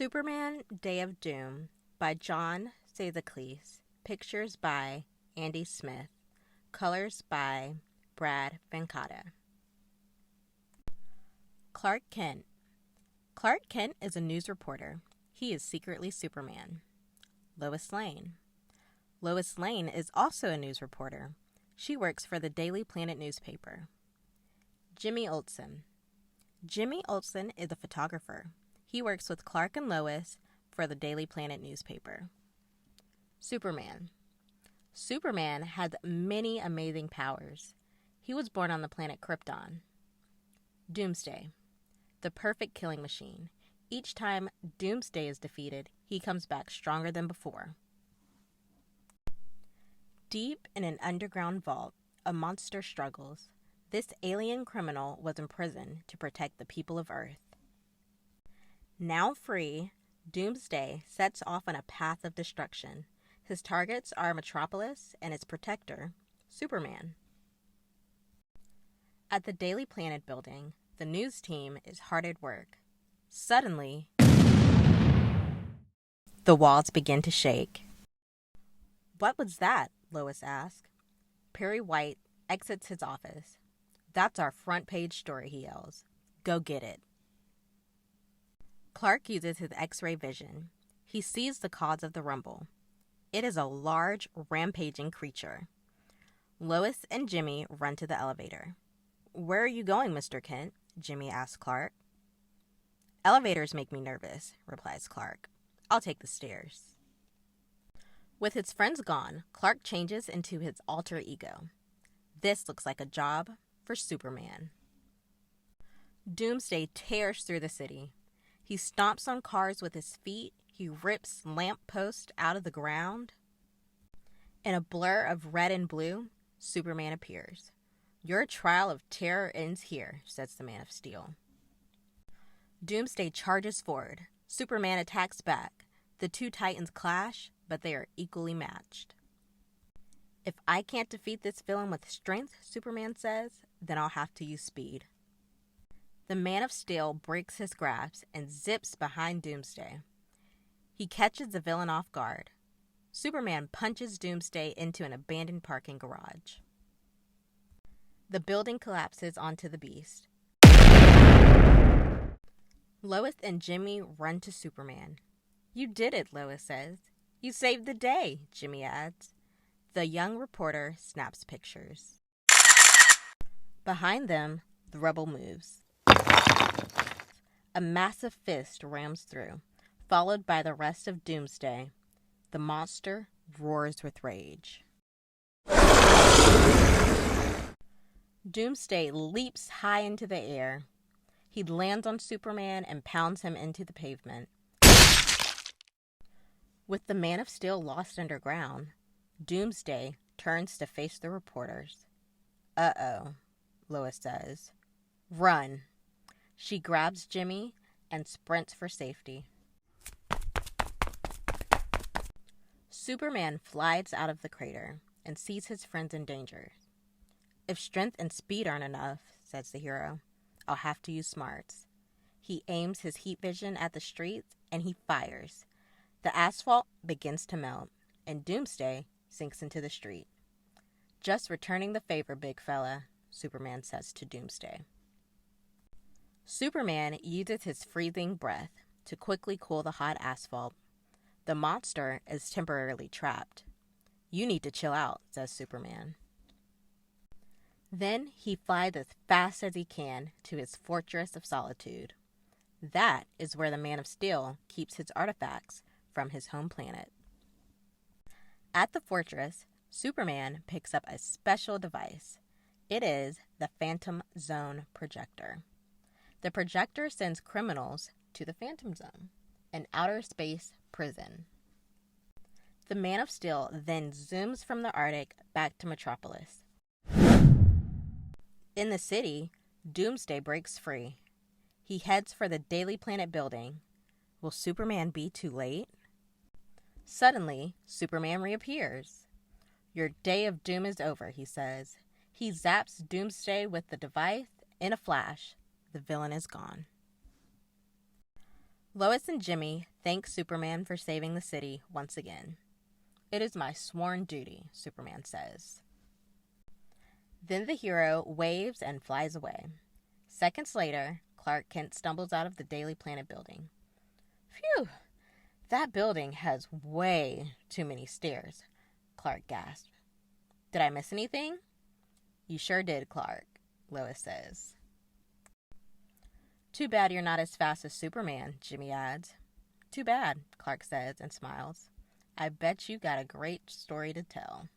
Superman Day of Doom by John Sazaklis. Pictures by Andy Smith. Colors by Brad Venkata. Clark Kent. Clark Kent is a news reporter. He is secretly Superman. Lois Lane. Lois Lane is also a news reporter. She works for the Daily Planet newspaper. Jimmy Olsen. Jimmy Olsen is a photographer. He works with Clark and Lois for the Daily Planet newspaper. Superman. Superman has many amazing powers. He was born on the planet Krypton. Doomsday. The perfect killing machine. Each time Doomsday is defeated, he comes back stronger than before. Deep in an underground vault, a monster struggles. This alien criminal was imprisoned to protect the people of Earth. Now free, Doomsday sets off on a path of destruction. His targets are Metropolis and its protector, Superman. At the Daily Planet building, the news team is hard at work. Suddenly, the walls begin to shake. "What was that?" Lois asked. Perry White exits his office. "That's our front page story," he yells. "Go get it." Clark uses his X-ray vision. He sees the cause of the rumble. It is a large, rampaging creature. Lois and Jimmy run to the elevator. "Where are you going, Mr. Kent?" Jimmy asks Clark. "Elevators make me nervous," replies Clark. "I'll take the stairs." With his friends gone, Clark changes into his alter ego. This looks like a job for Superman. Doomsday tears through the city. He stomps on cars with his feet. He rips lampposts out of the ground. In a blur of red and blue, Superman appears. "Your trial of terror ends here," says the Man of Steel. Doomsday charges forward. Superman attacks back. The two titans clash, but they are equally matched. "If I can't defeat this villain with strength," Superman says, "then I'll have to use speed." The Man of Steel breaks his grasp and zips behind Doomsday. He catches the villain off guard. Superman punches Doomsday into an abandoned parking garage. The building collapses onto the beast. Lois and Jimmy run to Superman. "You did it," Lois says. "You saved the day," Jimmy adds. The young reporter snaps pictures. Behind them, the rubble moves. A massive fist rams through, followed by the rest of Doomsday. The monster roars with rage. Doomsday leaps high into the air. He lands on Superman and pounds him into the pavement. With the Man of Steel lost underground, Doomsday turns to face the reporters. "Uh-oh," Lois says. "Run." She grabs Jimmy and sprints for safety. Superman flies out of the crater and sees his friends in danger. "If strength and speed aren't enough," says the hero, "I'll have to use smarts." He aims his heat vision at the streets and he fires. The asphalt begins to melt, and Doomsday sinks into the street. "Just returning the favor, big fella," Superman says to Doomsday. Superman uses his freezing breath to quickly cool the hot asphalt. The monster is temporarily trapped. "You need to chill out," says Superman. Then he flies as fast as he can to his fortress of solitude. That is where the Man of Steel keeps his artifacts from his home planet. At the fortress, Superman picks up a special device. It is the Phantom Zone projector. The projector sends criminals to the Phantom Zone, an outer space prison. The Man of Steel then zooms from the Arctic back to Metropolis. In the city, Doomsday breaks free. He heads for the Daily Planet building. Will Superman be too late? Suddenly, Superman reappears. "Your day of doom is over," he says. He zaps Doomsday with the device. In a flash, the villain is gone. Lois and Jimmy thank Superman for saving the city once again. "It is my sworn duty," Superman says. Then the hero waves and flies away. Seconds later, Clark Kent stumbles out of the Daily Planet building. "Phew, that building has way too many stairs," Clark gasped. "Did I miss anything?" "You sure did, Clark," Lois says. "Too bad you're not as fast as Superman," Jimmy adds. "Too bad," Clark says and smiles. "I bet you got a great story to tell."